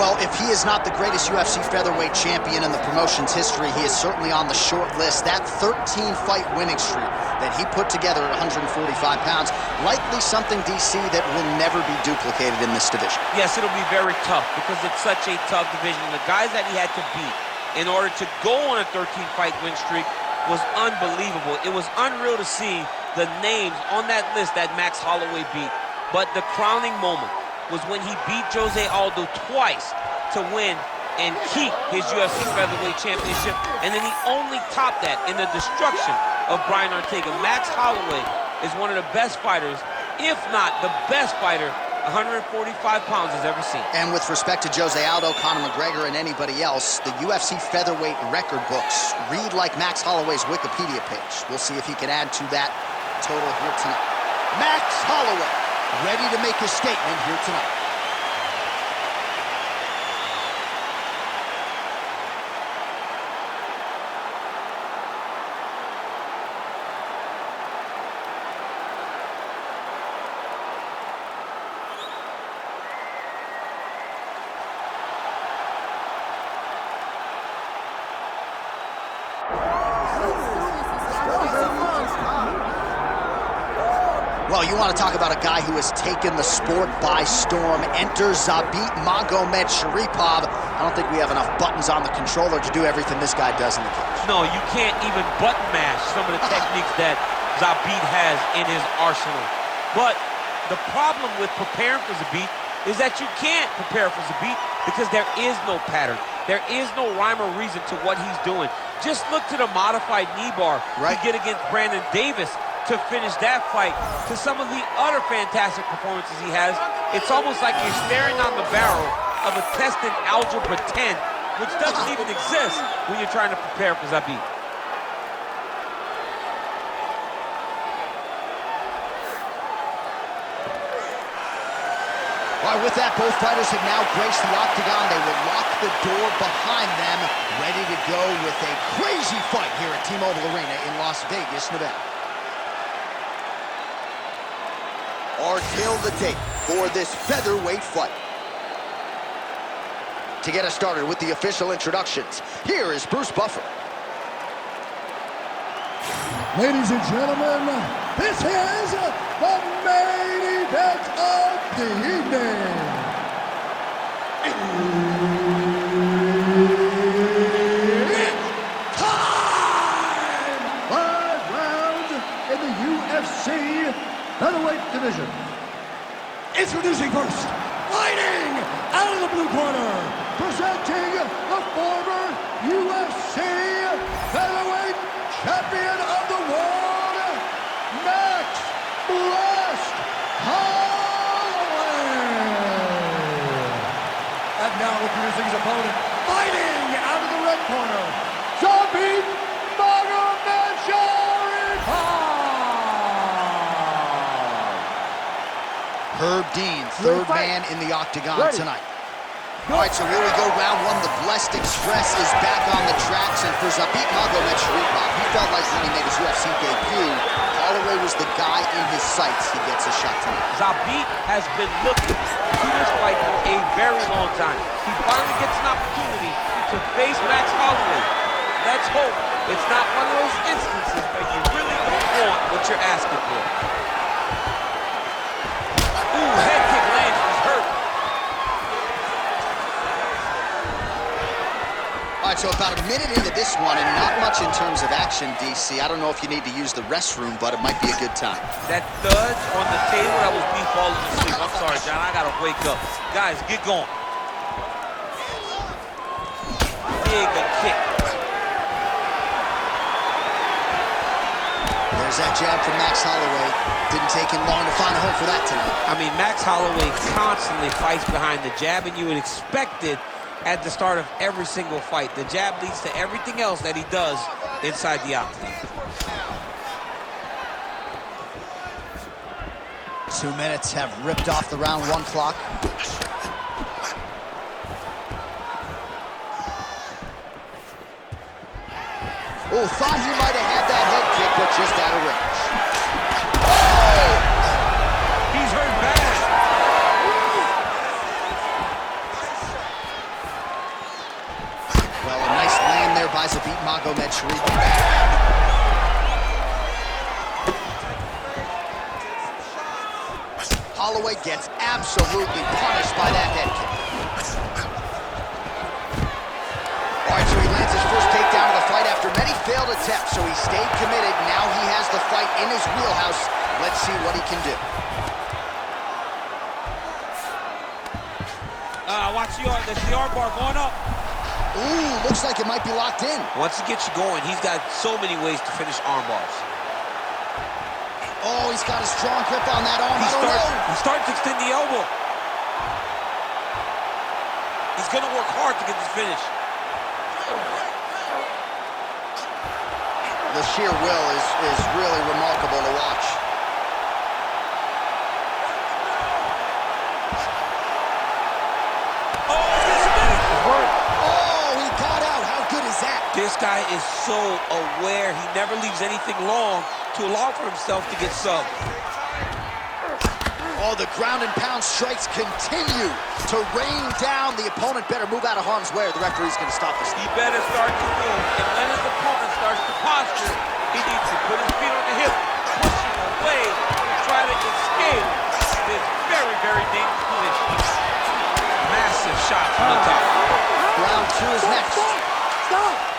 Well, if he is not the greatest UFC featherweight champion in the promotion's history, he is certainly on the short list. That 13-fight winning streak that he put together at 145 pounds, likely something, DC, that will never be duplicated in this division. Yes, it'll be very tough because it's such a tough division. The guys that he had to beat in order to go on a 13-fight win streak was unbelievable. It was unreal to see the names on that list that Max Holloway beat. But the crowning moment was when he beat Jose Aldo twice to win and keep his UFC featherweight championship, and then he only topped that in the destruction of Brian Ortega. Max Holloway is one of the best fighters, if not the best fighter 145 pounds has ever seen. And with respect to Jose Aldo, Conor McGregor, and anybody else, the UFC featherweight record books read like Max Holloway's Wikipedia page. We'll see if he can add to that total here tonight. Max Holloway, ready to make his statement here tonight. Well, you want to talk about a guy who has taken the sport by storm. Enter Zabit Magomedsharipov. I don't think we have enough buttons on the controller to do everything this guy does in the cage. No, you can't even button mash some of the techniques that Zabit has in his arsenal. But the problem with preparing for Zabit is that you can't prepare for Zabit because there is no pattern. There is no rhyme or reason to what he's doing. Just look to the modified knee bar he did against Brandon Davis to finish that fight, to some of the other fantastic performances he has. It's almost like you're staring on the barrel of a test in Algebra 10, which doesn't even exist when you're trying to prepare for Zabit. All right, with that, both fighters have now graced the octagon. They will lock the door behind them, ready to go with a crazy fight here at T-Mobile Arena in Las Vegas, Nevada. Or kill the tape for this featherweight fight. To get us started with the official introductions, here is Bruce Buffer. Ladies and gentlemen, this is the main event of the evening. It's time! 5 rounds in the UFC featherweight division. Introducing first, fighting out of the blue corner, presenting the former UFC featherweight champion of the world, Max Blast Holloway. And now introducing his opponent, fighting out of the red corner, Zabit Magomedsharipov. Herb Dean, third man in the octagon tonight. All right, so here we go, round one. The Blessed Express is back on the tracks, and for Zabit Magomedsharipov, he felt like when he made his UFC debut, Holloway was the guy in his sights. He gets a shot tonight. Zabit has been looking to this fight for a very long time. He finally gets an opportunity to face Max Holloway. Let's hope it's not one of those instances where you really don't want what you're asking for. Ooh, head kick lands, was hurt. All right, so about a minute into this one, and not much in terms of action, DC. I don't know if you need to use the restroom, but it might be a good time. That thud on the table, that was me falling asleep. I'm sorry, John, I gotta wake up. Guys, get going. Big kick. There's that jab from Max Holloway. Didn't take him long to find a home for that tonight. I mean, Max Holloway constantly fights behind the jab, and you would expect it at the start of every single fight. The jab leads to everything else that he does inside the octagon. 2 minutes have ripped off the round one clock. Oh, thought he might have had that head kick, but just out of range. Oh! He's hurt bad. Zabit Magomedsharipov. Holloway gets absolutely punished by that head kick. All right, so he lands his first takedown of the fight after many failed attempts, so he stayed committed. Now he has the fight in his wheelhouse. Let's see what he can do. Watch the arm bar going up. Ooh, looks like it might be locked in. Once he gets you going, he's got so many ways to finish arm bars. Oh, he's got a strong grip on that arm. He's starting to extend the elbow. He's going to work hard to get this finish. The sheer will is really remarkable to watch. This guy is so aware. He never leaves anything long to allow for himself to get subbed. Oh, the ground and pound strikes continue to rain down. The opponent better move out of harm's way or the referee's going to stop this. He better start to move. And when his opponent starts to posture, he needs to put his feet on the hip, pushing away to try to escape this very, very dangerous position. Massive shot from the top. Round 2 is next. Stop!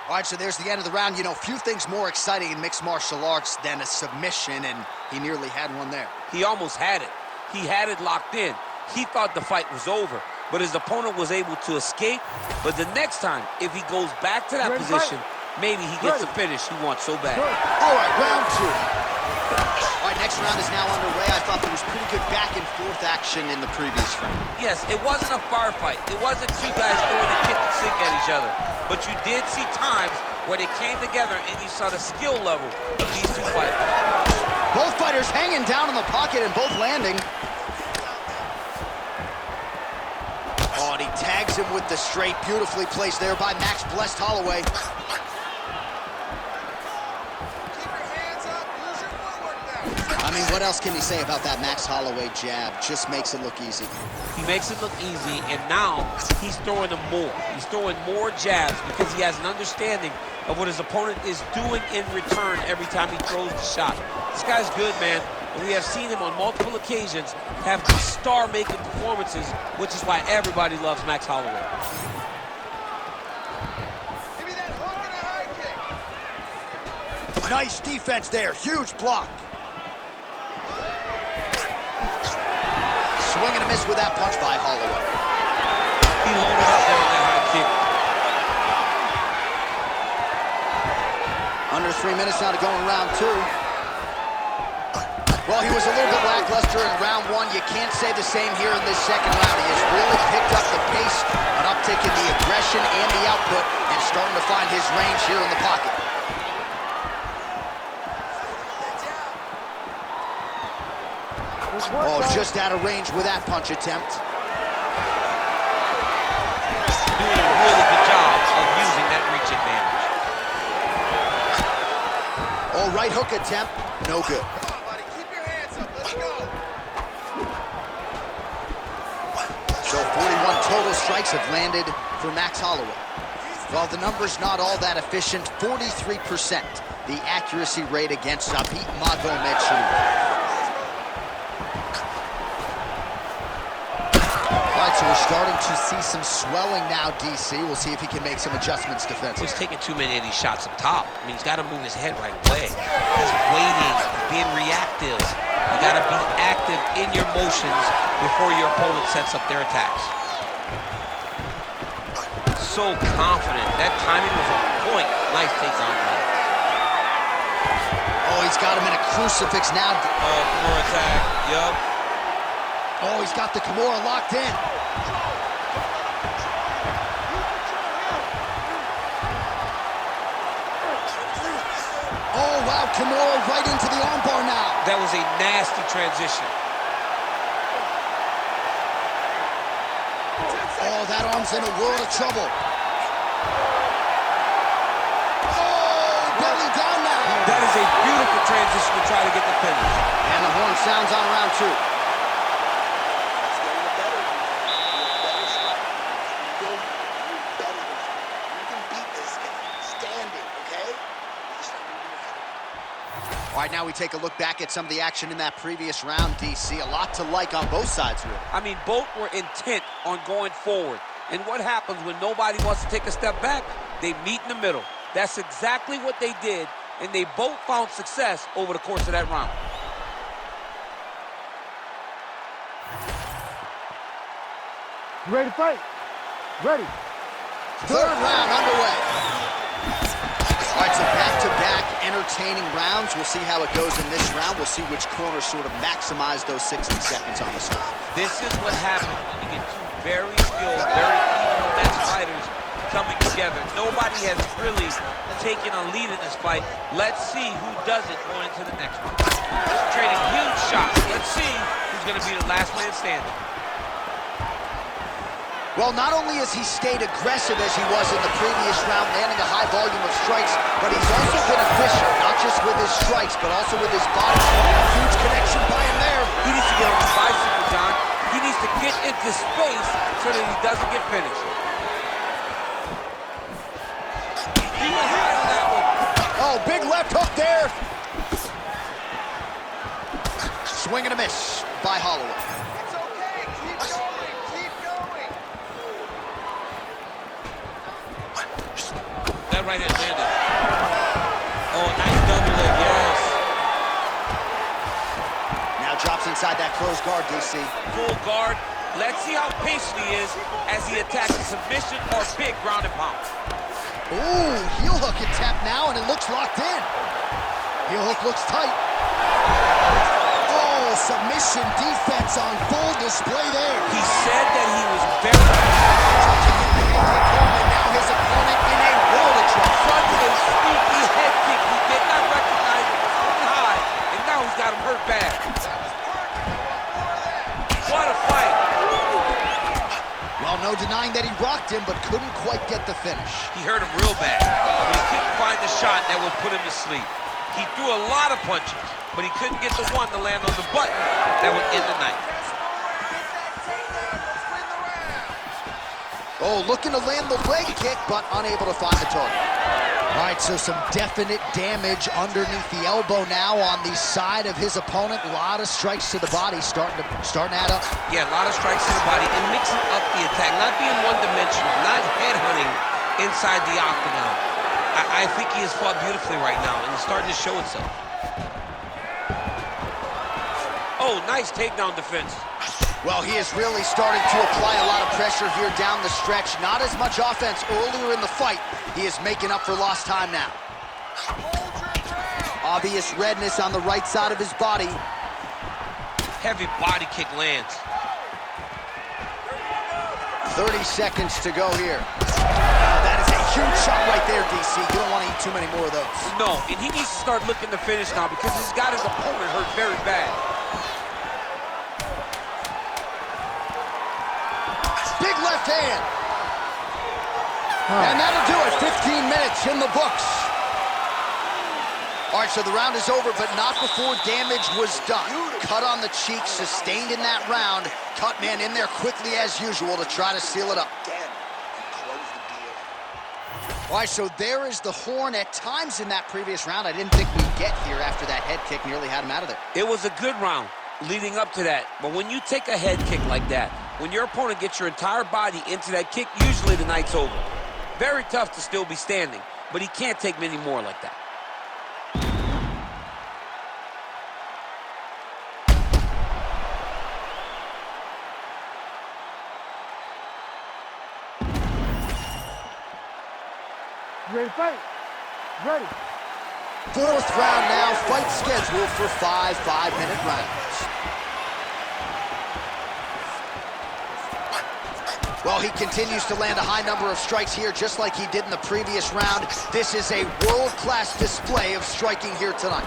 All right, so there's the end of the round. You know, few things more exciting in mixed martial arts than a submission, and he nearly had one there. He almost had it. He had it locked in. He thought the fight was over, but his opponent was able to escape. But the next time, if he goes back to that position, maybe he gets the finish he wants so bad. All right, round 2. All right, next round is now underway. I thought there was pretty good back and forth action in the previous round. Yes, it wasn't a firefight. It wasn't two guys throwing a kick and sink at each other. But you did see times where they came together and you saw the skill level of these two fighters. Both fighters hanging down in the pocket and both landing. Oh, and he tags him with the straight. Beautifully placed there by Max Blessed Holloway. I mean, what else can you say about that Max Holloway jab? Just makes it look easy. He makes it look easy, and now he's throwing them more. He's throwing more jabs because he has an understanding of what his opponent is doing in return every time he throws the shot. This guy's good, man. And we have seen him on multiple occasions have star-making performances, which is why everybody loves Max Holloway. Give me that hook and a high kick. Nice defense there. Huge block. Swing and a miss with that punch by Holloway. He loaded up there with that high kick. Under 3 minutes now to go in round 2. Well, he was a little bit lackluster in round 1. You can't say the same here in this second round. He has really picked up the pace, an uptick in the aggression and the output, and starting to find his range here in the pocket. Oh, just out of range with that punch attempt. Doing a really good job of using that reach advantage. Oh, right hook attempt, no good. Come on, buddy. Keep your hands up. Let's go. So 41 total strikes have landed for Max Holloway. While the number's not all that efficient, 43% the accuracy rate against Zabit Magomedsharipov. So we're starting to see some swelling now, DC. We'll see if he can make some adjustments defensively. He's taking too many of these shots up top. I mean, he's got to move his head right away. He's waiting, being reactive. You got to be active in your motions before your opponent sets up their attacks. So confident. That timing was on point. Nice takedown. Oh, he's got him in a crucifix now. Oh, more attack. Yup. Oh, he's got the Kimura locked in. Oh, wow, Kimura right into the armbar now. That was a nasty transition. Oh, that arm's in a world of trouble. Belly down now. That is a beautiful transition to try to get the finish. And the horn sounds on round 2. All right, now we take a look back at some of the action in that previous round, DC. A lot to like on both sides, really. I mean, both were intent on going forward. And what happens when nobody wants to take a step back? They meet in the middle. That's exactly what they did, and they both found success over the course of that round. You ready to fight? Ready. Third round underway. All right, so back-to-back entertaining rounds. We'll see how it goes in this round. We'll see which corner sort of maximize those 60 seconds on the score. This is what happens when you get two very skilled, very equal match fighters coming together. Nobody has really taken a lead in this fight. Let's see who does it going into the next one. Trading huge shots. Let's see who's going to be the last man standing. Well, not only has he stayed aggressive as he was in the previous round, landing a high volume of strikes, but he's also been efficient, not just with his strikes, but also with his body. Huge connection by him there. He needs to get on his bicycle, John. He needs to get into space so that he doesn't get finished. He was high on that one. Oh, big left hook there. Swing and a miss by Holloway. That right hand landed. Oh, nice double leg, yes. Now drops inside that closed guard, DC. Full guard. Let's see how patient he is as he attacks a submission or big ground and pound. Ooh, heel hook and tap now, and it looks locked in. Heel hook looks tight. Oh, submission defense on full display there. He said that he was very... Now his opponent in a world of trouble. Such a sneaky head kick. He did not recognize it was going high, and now he's got him hurt bad. What a fight. Well, no denying that he rocked him, but couldn't quite get the finish. He hurt him real bad. He couldn't find the shot that would put him to sleep. He threw a lot of punches, but he couldn't get the one to land on the button that would end the night. Oh, looking to land the leg kick, but unable to find the target. All right, so some definite damage underneath the elbow now on the side of his opponent. A lot of strikes to the body starting to add up. Yeah, a lot of strikes to the body and mixing up the attack, not being one-dimensional, not headhunting inside the octagon. I think he has fought beautifully right now, and it's starting to show itself. Oh, nice takedown defense. Well, he is really starting to apply a lot of pressure here down the stretch. Not as much offense earlier in the fight. He is making up for lost time now. Obvious redness on the right side of his body. Heavy body kick lands. 30 seconds to go here. That is a huge shot right there, DC. You don't want to eat too many more of those. No, and he needs to start looking to finish now because he's got his opponent hurt very bad. Big left hand. And that'll do it. 15 minutes in the books. All right, so the round is over, but not before damage was done. Cut on the cheek, sustained in that round. Cut man in there quickly as usual to try to seal it up. All right, so there is the horn. At times in that previous round, I didn't think we'd get here after that head kick nearly had him out of there. It was a good round leading up to that, but when you take a head kick like that, when your opponent gets your entire body into that kick, usually the night's over. Very tough to still be standing, but he can't take many more like that. You ready to fight? Ready. Fourth round now, fight scheduled for 5 5-minute rounds. Well, he continues to land a high number of strikes here, just like he did in the previous round. This is a world-class display of striking here tonight.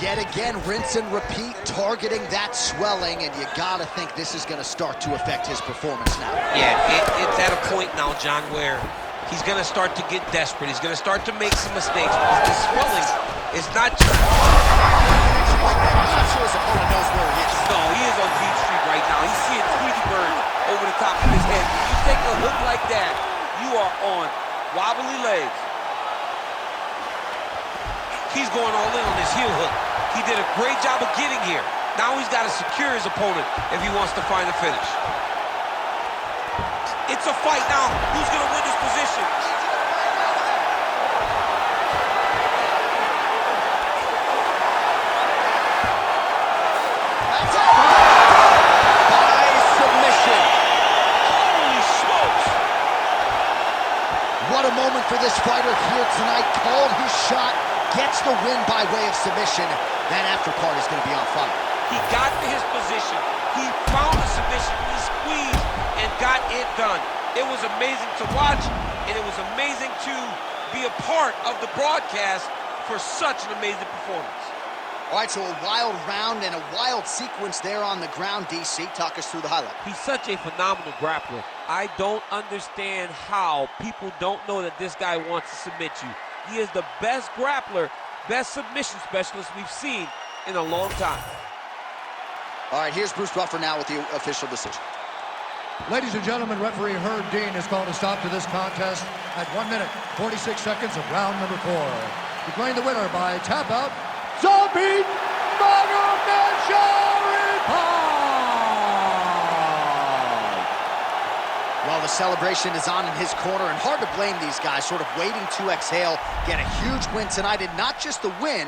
Yet again, rinse and repeat, targeting that swelling, and you gotta think this is gonna start to affect his performance now. Yeah, it's at a point now, John, where he's gonna start to get desperate. He's gonna start to make some mistakes because this swelling is not just... I'm not sure his opponent knows where he is. No, he is on Deep Street right now. He's seeing Tweety Bird over the top of his head. When you take a hook like that, you are on wobbly legs. He's going all in on this heel hook. He did a great job of getting here. Now he's got to secure his opponent if he wants to find a finish. It's a fight now. Who's going to win this position? That's it! By submission. Holy smokes! What a moment for this fighter here tonight. Called his shot, gets the win by way of submission. That after part is going to be on fire. He got to his position. He found the submission. He squeezed and got it done. It was amazing to watch, and it was amazing to be a part of the broadcast for such an amazing performance. All right, so a wild round and a wild sequence there on the ground. DC, talk us through the highlight. He's such a phenomenal grappler. I don't understand how people don't know that this guy wants to submit you. He is the best grappler, best submission specialist we've seen in a long time. All right, here's Bruce Buffer now with the official decision. Ladies and gentlemen, referee Herb Dean has called a stop to this contest at 1 minute, 46 seconds of round number 4. Declaring the winner by tap out, Zabit Magomedsharipov! Well, the celebration is on in his corner, and hard to blame these guys, sort of waiting to exhale, get a huge win tonight, and not just the win,